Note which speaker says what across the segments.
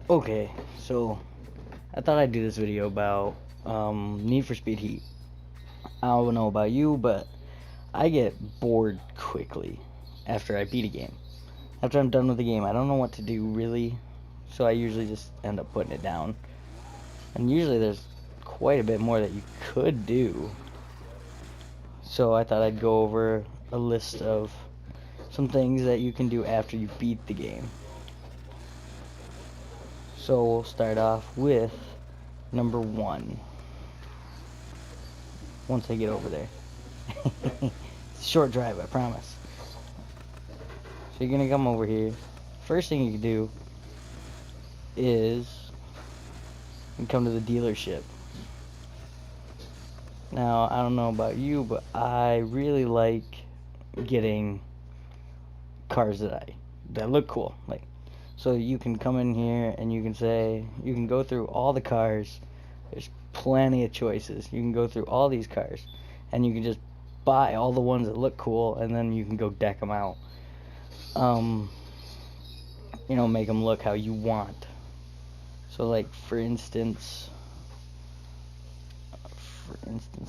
Speaker 1: Okay, so I thought I'd do this video about Need for Speed Heat. I don't know about you, but I get bored quickly after I beat a game. After I'm done with the game, I don't know what to do really, so I usually just end up putting it down. And usually there's quite a bit more that you could do. So I thought I'd go over a list of some things that you can do after you beat the game. So we'll start off with number 1. Once I get over there. It's a short drive, I promise. So you're gonna come over here. First thing you can do is you come to the dealership. Now, I don't know about you, but I really like getting cars that look cool. So you can come in here and you can go through all the cars. There's plenty of choices. You can go through all these cars and you can just buy all the ones that look cool, and then you can go deck them out. Make them look how you want. So like for instance,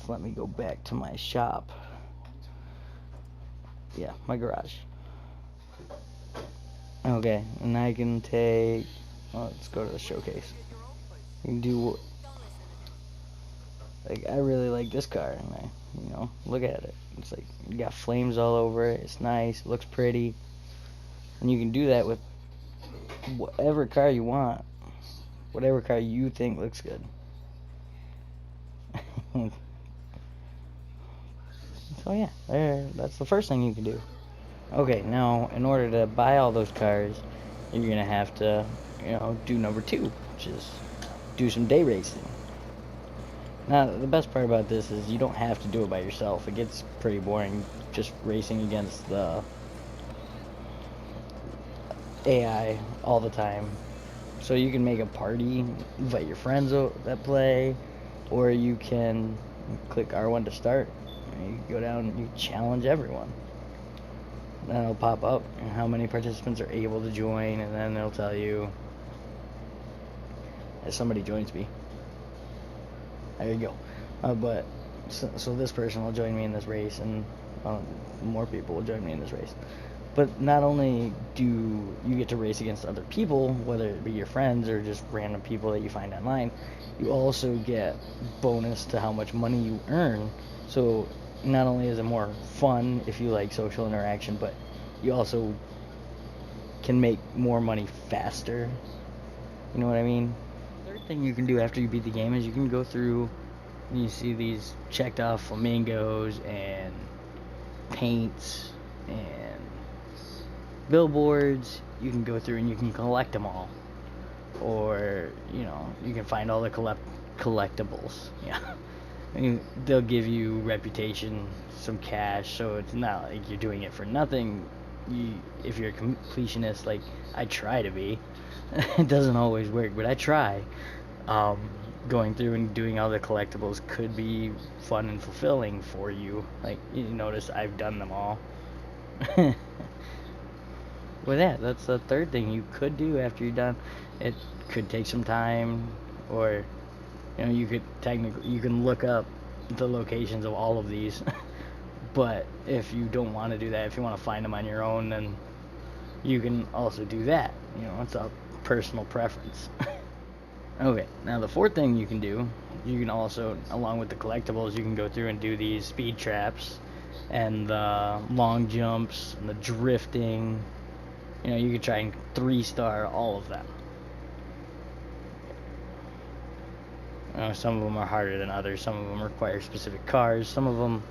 Speaker 1: let me go back to my shop. Yeah, my garage. Okay, and I can take, let's go to the showcase. You can do, I really like this car, and look at it. It's like, you got flames all over it, it's nice, it looks pretty. And you can do that with whatever car you want, whatever car you think looks good. So yeah, that's the first thing you can do. Okay, now in order to buy all those cars, you're gonna have to, do number 2, which is do some day racing. Now, the best part about this is you don't have to do it by yourself. It gets pretty boring just racing against the AI all the time. So you can make a party, invite your friends that play, or you can click R1 to start. You go down and you challenge everyone. Then it'll pop up how many participants are able to join, and then it'll tell you if somebody joins me. There you go. So this person will join me in this race, and more people will join me in this race. But not only do you get to race against other people, whether it be your friends or just random people that you find online, you also get bonus to how much money you earn. So not only is it more fun if you like social interaction, but you also can make more money faster. You know what I mean? Third thing you can do after you beat the game is you can go through and you see these checked off flamingos and paints and billboards. You can go through and you can collect them all. Or, you can find all the collectibles. Yeah. They'll give you reputation, some cash, so it's not like you're doing it for nothing. If you're a completionist, like I try to be, it doesn't always work, but I try. Going through and doing all the collectibles could be fun and fulfilling for you. Like, you notice I've done them all. Well, yeah, that's the third thing you could do after you're done. It could take some time, or you can look up the locations of all of these. But if you don't want to do that, if you want to find them on your own, then you can also do that. It's a personal preference. Okay, now the fourth thing you can do, you can also, along with the collectibles, you can go through and do these speed traps and the long jumps and the drifting. You can try and 3-star all of them. Some of them are harder than others. Some of them require specific cars. Some of them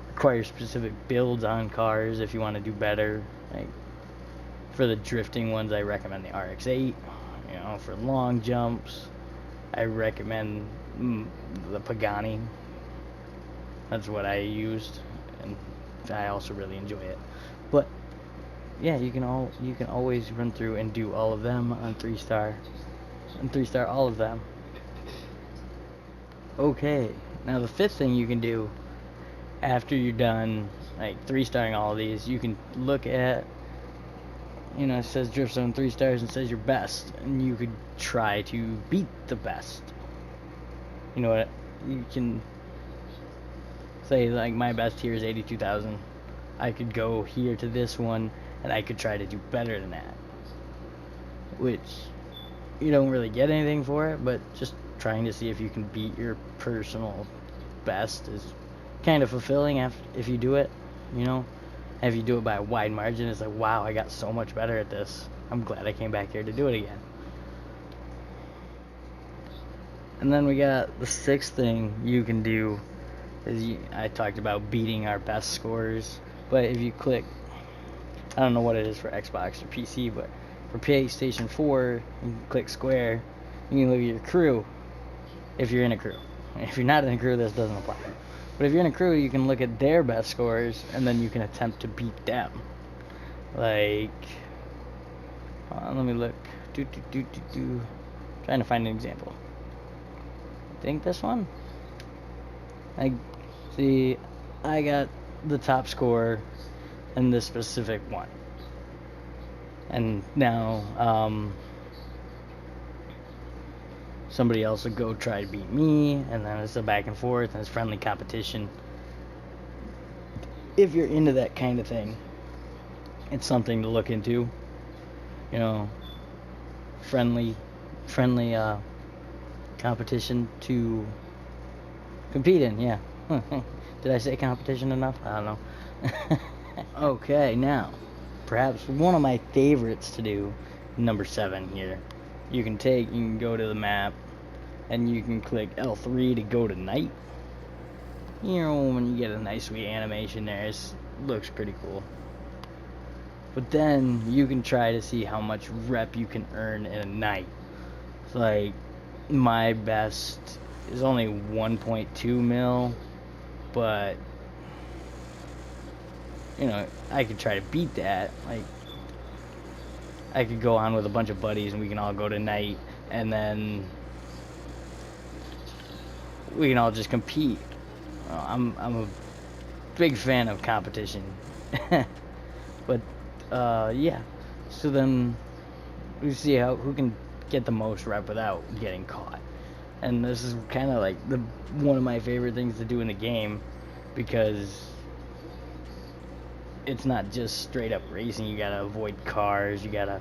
Speaker 1: require specific builds on cars if you want to do better. Like for the drifting ones, I recommend the RX-8. For long jumps, I recommend the Pagani. That's what I used, and I also really enjoy it. But yeah, you can always run through and do all of them on 3-star, and 3-star all of them. Okay, now the fifth thing you can do after you're done, like 3-starring all of these, you can look at you know, it says Drift Zone 3 stars and says you're best, and you could try to beat the best. You know what? You can say, like, my best here is 82,000. I could go here to this one, and I could try to do better than that. Which, you don't really get anything for it, but just trying to see if you can beat your personal best is kind of fulfilling if you do it, you know? If you do it by a wide margin, it's like, wow, I got so much better at this. I'm glad I came back here to do it again. And then we got the sixth thing you can do is I talked about beating our best scores, but if you click, I don't know what it is for Xbox or PC, but for PlayStation 4, you can click square, you can look at your crew if you're in a crew. If you're not in a crew, this doesn't apply. But if you're in a crew, you can look at their best scores, and then you can attempt to beat them. Like, let me look. Trying to find an example. I think this one? I got the top score in this specific one. And now, somebody else will go try to beat me, and then it's a back and forth, and it's friendly competition. If you're into that kind of thing, it's something to look into. You know, friendly competition to compete in, yeah. Did I say competition enough? I don't know. Okay, now, perhaps one of my favorites to do, number 7 here. You can go to the map, and you can click L3 to go to night. You know, when you get a nice sweet animation there, it looks pretty cool. But then you can try to see how much rep you can earn in a night. It's like, my best is only 1.2 mil, but, you know, I could try to beat that. Like, I could go on with a bunch of buddies and we can all go to night, and then we can all just compete. I'm a big fan of competition. But yeah, so then we see who can get the most rep without getting caught. And this is kind of like one of my favorite things to do in the game, because it's not just straight up racing. You gotta avoid cars, you gotta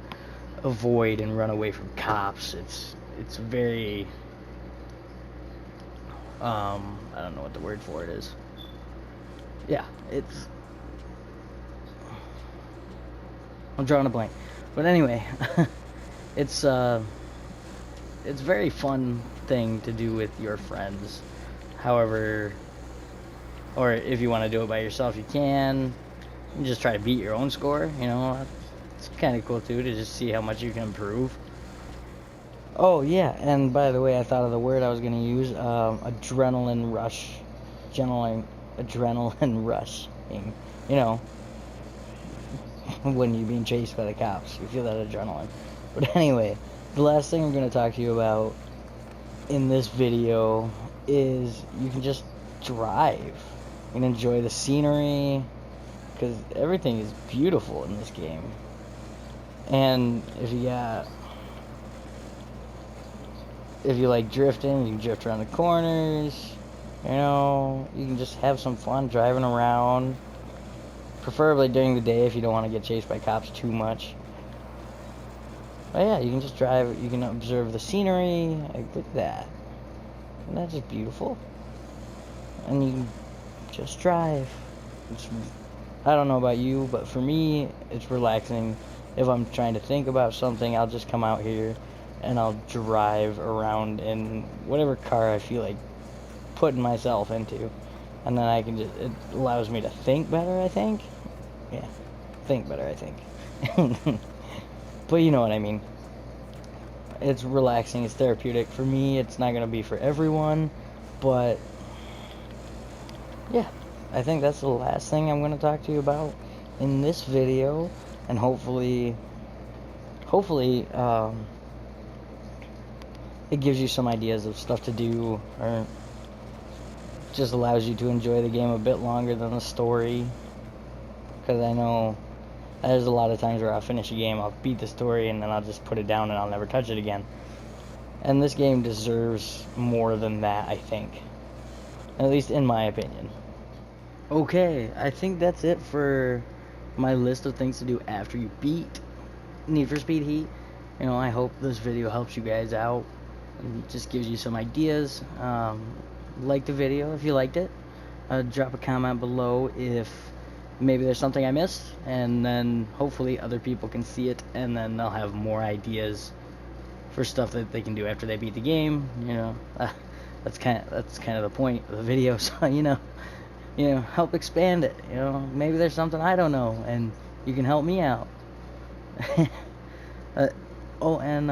Speaker 1: avoid and run away from cops. It's very I don't know what the word for it is. Yeah, I'm drawing a blank. But anyway, it's very fun thing to do with your friends. However, or if you want to do it by yourself, you can. You just try to beat your own score, you know. It's kind of cool too, to just see how much you can improve. Oh yeah, and by the way, I thought of the word I was going to use, adrenaline rush. Adrenaline rushing. You know, when you're being chased by the cops, you feel that adrenaline. But anyway, the last thing I'm going to talk to you about in this video is you can just drive and enjoy the scenery, because everything is beautiful in this game. And if you like drifting, you can drift around the corners. You know, you can just have some fun driving around, preferably during the day if you don't want to get chased by cops too much. But yeah, you can just drive, you can observe the scenery. Like, look at that. Isn't that just beautiful? And you can just drive. I don't know about you, but for me, it's relaxing. If I'm trying to think about something, I'll just come out here and I'll drive around in whatever car I feel like putting myself into. And then it allows me to think better, I think. Yeah, think better, I think. But you know what I mean. It's relaxing, it's therapeutic. For me, it's not going to be for everyone, but yeah, I think that's the last thing I'm going to talk to you about in this video. And hopefully, it gives you some ideas of stuff to do, or just allows you to enjoy the game a bit longer than the story. Because I know There's a lot of times where I'll finish a game, I'll beat the story, and then I'll just put it down and I'll never touch it again. And this game deserves more than that, I think. At least in my opinion. Okay, I think that's it for my list of things to do after you beat Need for Speed Heat. You know, I hope this video helps you guys out and just gives you some ideas. Like the video if you liked it. Drop a comment below if maybe there's something I missed, and then hopefully other people can see it, and then they'll have more ideas for stuff that they can do after they beat the game. You know, that's kind of the point of the video. So you know, help expand it. You know, maybe there's something I don't know, and you can help me out. Oh, and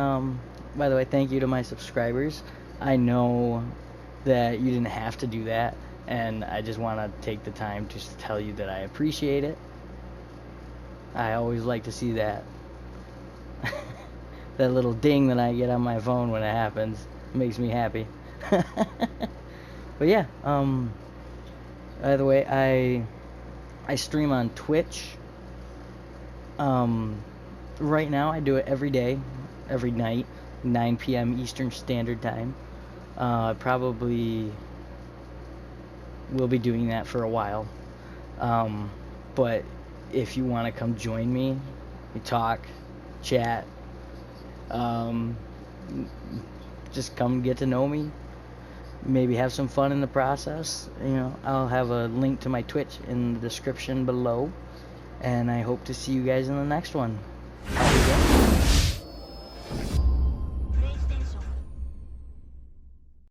Speaker 1: by the way, thank you to my subscribers. I know that you didn't have to do that, and I just want to take the time to tell you that I appreciate it. I always like to see that. That little ding that I get on my phone when it happens makes me happy. But yeah, by the way, I stream on Twitch. Right now I do it every day, every night, 9 p.m. Eastern Standard Time. Probably will be doing that for a while. But if you want to come join me, we talk, chat, just come get to know me, maybe have some fun in the process. You know, I'll have a link to my Twitch in the description below, and I hope to see you guys in the next one. Have a good day.